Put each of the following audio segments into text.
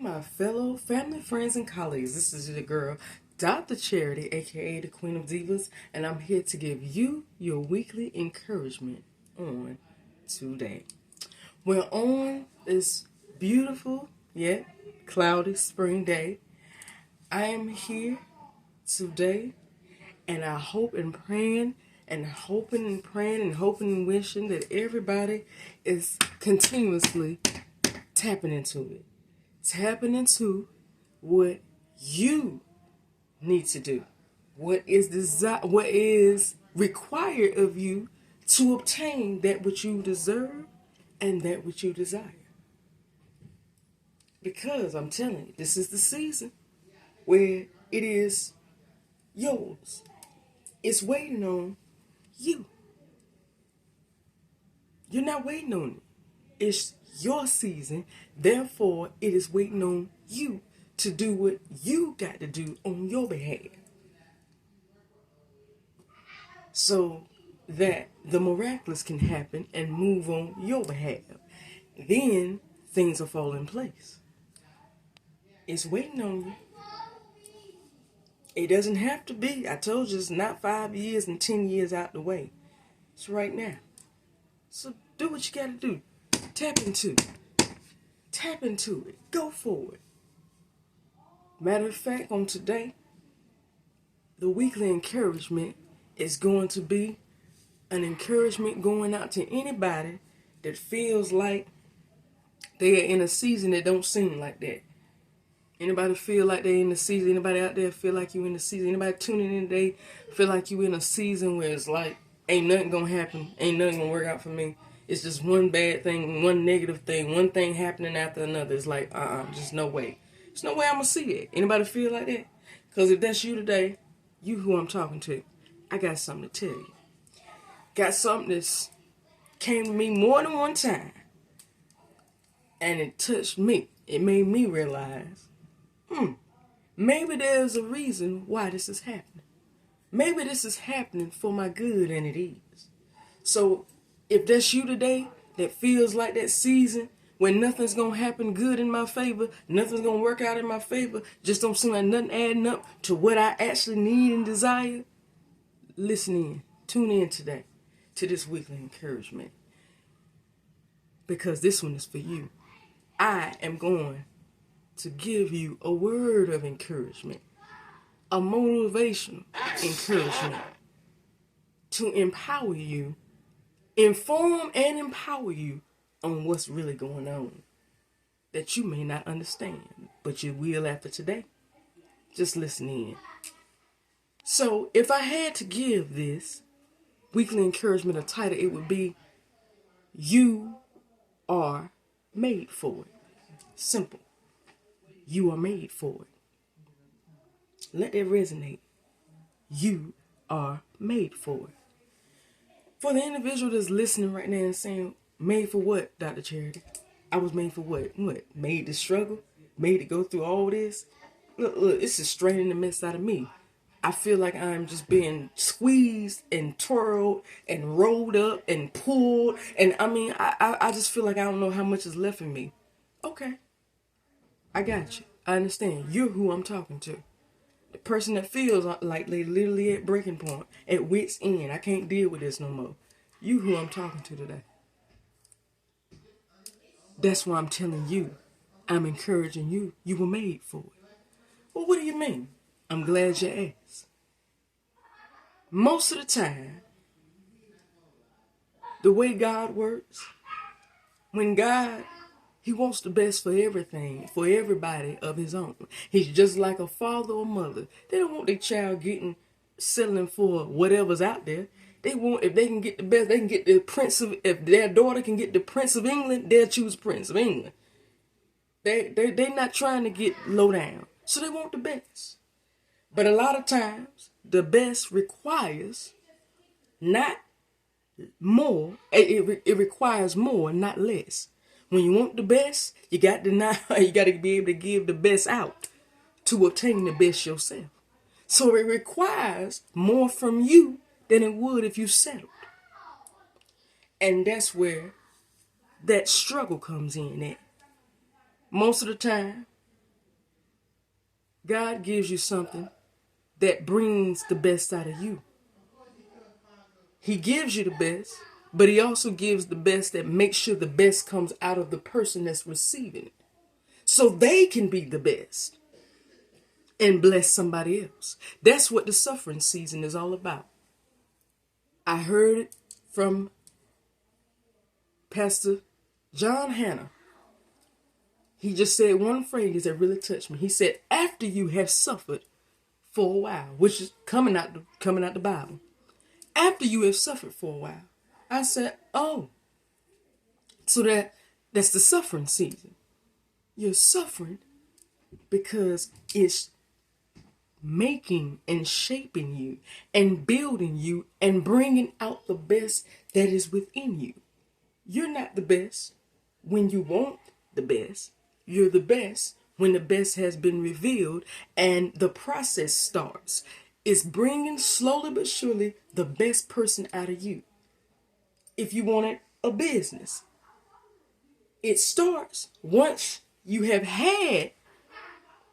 My fellow family, friends, and colleagues, this is your girl, Dr. Charity, aka the Queen of Divas, and I'm here to give you your weekly encouragement on today. We're on this beautiful yet cloudy spring day. I am here today, and I hope and praying and hoping and praying and hoping and wishing that everybody is continuously tapping into it. Tapping into what you need to do. What is required of you to obtain that which you deserve and that which you desire. Because I'm telling you, this is the season where it is yours. It's waiting on you. You're not waiting on it. It's your season. Therefore, it is waiting on you to do what you got to do on your behalf. So that the miraculous can happen and move on your behalf. Then things will fall in place. It's waiting on you. It doesn't have to be. I told you it's not 5 years and 10 years out the way. It's right now. So do what you got to do. Tap into it. Tap into it. Go for it. Matter of fact, on today, the weekly encouragement is going to be an encouragement going out to anybody that feels like they are in a season that don't seem like that. Anybody feel like they're in the season? Anybody out there feel like you in the season? Anybody tuning in today feel like you in a season where it's like, ain't nothing gonna happen, ain't nothing gonna work out for me. It's just one bad thing, one negative thing, one thing happening after another. It's like, just no way. There's no way I'm gonna see it. Anybody feel like that? Because if that's you today, you who I'm talking to, I got something to tell you. Got something that's came to me more than one time. And it touched me. It made me realize, maybe there's a reason why this is happening. Maybe this is happening for my good, and it is. So if that's you today that feels like that season when nothing's going to happen good in my favor, nothing's going to work out in my favor, just don't seem like nothing adding up to what I actually need and desire, listen in. Tune in today to this weekly encouragement. Because this one is for you. I am going to give you a word of encouragement, a motivational encouragement to empower you, inform and empower you on what's really going on that you may not understand, but you will after today. Just listen in. So if I had to give this weekly encouragement a title, it would be You Are Made For It. Simple. You are made for it. Let that resonate. You are made for it. For the individual that's listening right now and saying, made for what, Dr. Charity? I was made for what? What? Made to struggle? Made to go through all this? Look, this is straining the mess out of me. I feel like I'm just being squeezed and twirled and rolled up and pulled. And I just feel like I don't know how much is left in me. Okay. I got you. I understand. You're who I'm talking to. The person that feels like they literally at breaking point, at wit's end. I can't deal with this no more. You who I'm talking to today. That's why I'm telling you. I'm encouraging you. You were made for it. Well, what do you mean? I'm glad you asked. Most of the time, the way God works, when God, He wants the best for everything, for everybody of His own. He's just like a father or mother. They don't want their child settling for whatever's out there. They want, if they can get the best, they can get the if their daughter can get the Prince of England, they'll choose Prince of England. They're not trying to get low down. So they want the best. But a lot of times, the best requires not more. It requires more, not less. When you want the best, you got to be able to give the best out to obtain the best yourself. So it requires more from you than it would if you settled. And that's where that struggle comes in at. Most of the time, God gives you something that brings the best out of you. He gives you the best, but he also gives the best that makes sure the best comes out of the person that's receiving it. So they can be the best and bless somebody else. That's what the suffering season is all about. I heard it from Pastor John Hanna. He just said one phrase that really touched me. He said, after you have suffered for a while, which is coming out the Bible. After you have suffered for a while. I said, oh, so that's the suffering season. You're suffering because it's making and shaping you and building you and bringing out the best that is within you. You're not the best when you want the best. You're the best when the best has been revealed and the process starts. It's bringing slowly but surely the best person out of you. If you wanted a business, it starts once you have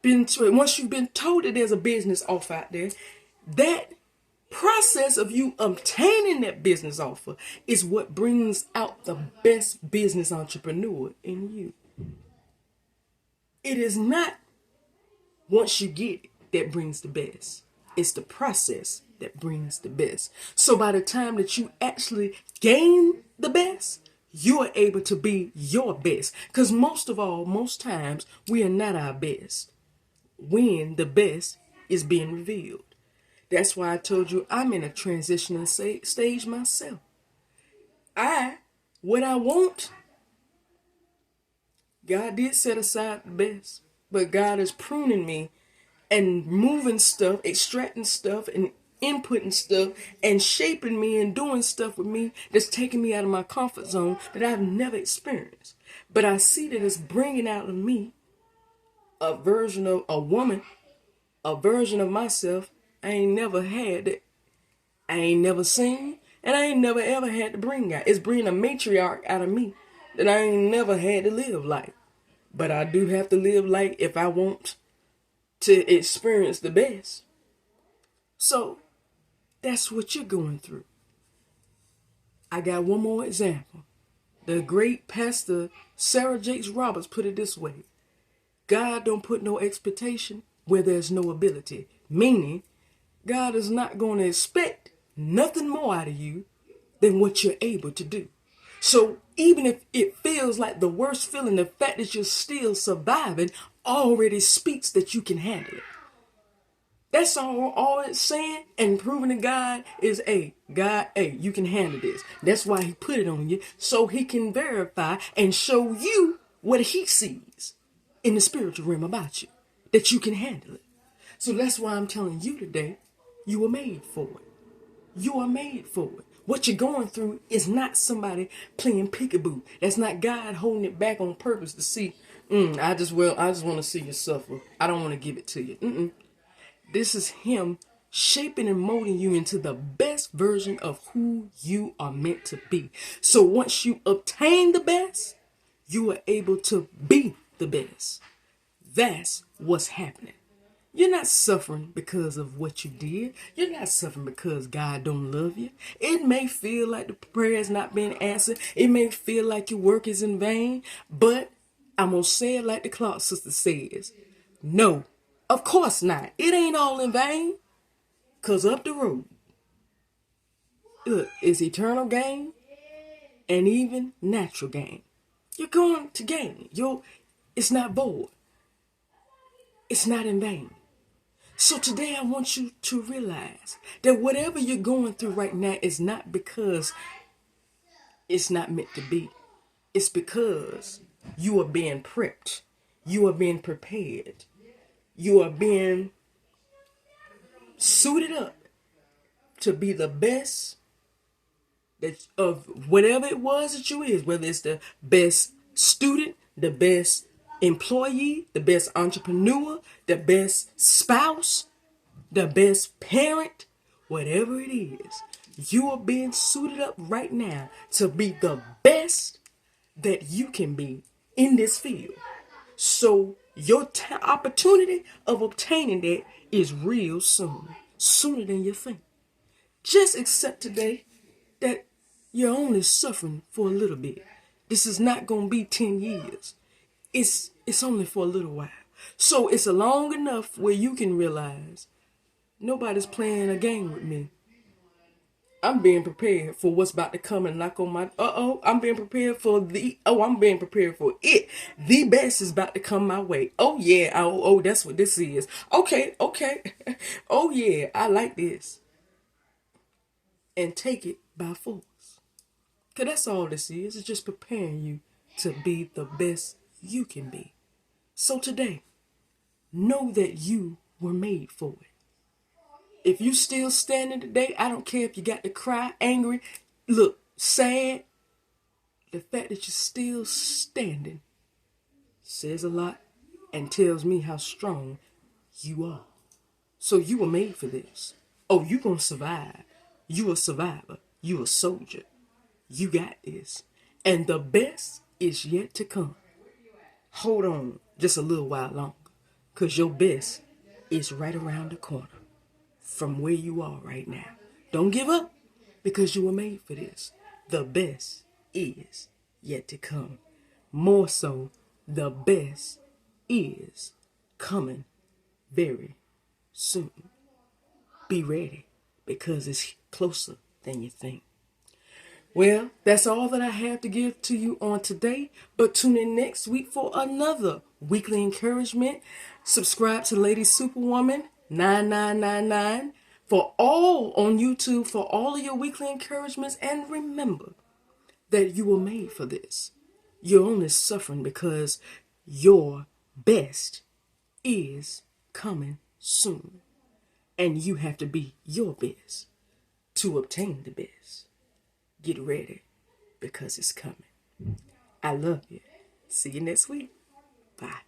once you've been told that there's a business offer out there. That process of you obtaining that business offer is what brings out the best business entrepreneur in you. It is not once you get it that brings the best. It's the process that brings the best. So by the time that you actually gain the best, you are able to be your best. Because most times, we are not our best when the best is being revealed. That's why I told you I'm in a transitional stage myself. What I want, God did set aside the best, but God is pruning me and moving stuff, extracting stuff and inputting stuff and shaping me and doing stuff with me that's taking me out of my comfort zone that I've never experienced. But I see that it's bringing out of me a version of a woman, a version of myself I ain't never had, that I ain't never seen, and I ain't never ever had to bring out. It's bringing a matriarch out of me that I ain't never had to live like. But I do have to live like if I want to experience the best. So that's what you're going through. I got one more example. The great pastor Sarah Jakes Roberts put it this way: God don't put no expectation where there's no ability. Meaning, God is not going to expect nothing more out of you than what you're able to do. So even if it feels like the worst feeling, the fact that you're still surviving already speaks that you can handle it. That's all it's saying and proving to God is, God, you can handle this. That's why he put it on you, so he can verify and show you what he sees in the spiritual realm about you, that you can handle it. So that's why I'm telling you today, you were made for it. You are made for it. What you're going through is not somebody playing peekaboo. That's not God holding it back on purpose to see, I just want to see you suffer. I don't want to give it to you. This is him shaping and molding you into the best version of who you are meant to be. So once you obtain the best, you are able to be the best. That's what's happening. You're not suffering because of what you did. You're not suffering because God don't love you. It may feel like the prayer is not being answered. It may feel like your work is in vain. But I'm going to say it like the Clark sister says. No, of course not. It ain't all in vain. Because up the road, look, it's eternal gain and even natural gain. You're going to gain. It's not void. It's not in vain. So today I want you to realize that whatever you're going through right now is not because it's not meant to be. It's because you are being prepped. You are being prepared. You are being suited up to be the best of whatever it was that you is, whether it's the best student, the best employee, the best entrepreneur, the best spouse, the best parent, whatever it is, you are being suited up right now to be the best that you can be in this field. So Your opportunity of obtaining that is real soon, sooner than you think. Just accept today that you're only suffering for a little bit. This is not going to be 10 years. It's only for a little while. So it's long enough where you can realize nobody's playing a game with me. I'm being prepared for what's about to come and knock on my. I'm being prepared for the. I'm being prepared for it. The best is about to come my way. Oh yeah. Oh, that's what this is. Okay. Oh yeah. I like this. And take it by force. Cause that's all this is. It's just preparing you to be the best you can be. So today, know that you were made for it. If you still standing today, I don't care if you got to cry, angry, look, sad. The fact that you're still standing says a lot and tells me how strong you are. So you were made for this. Oh, you gonna survive. You a survivor. You a soldier. You got this. And the best is yet to come. Hold on just a little while longer. Because your best is right around the corner from where you are right now. Don't give up because you were made for this. The best is yet to come. More so, the best is coming very soon. Be ready because it's closer than you think. Well, that's all that I have to give to you on today. But tune in next week for another weekly encouragement. Subscribe to Lady Superwoman 9999 for all on YouTube for all of your weekly encouragements. And remember that you were made for this. You're only suffering because your best is coming soon. And you have to be your best to obtain the best. Get ready because it's coming. I love you. See you next week. Bye.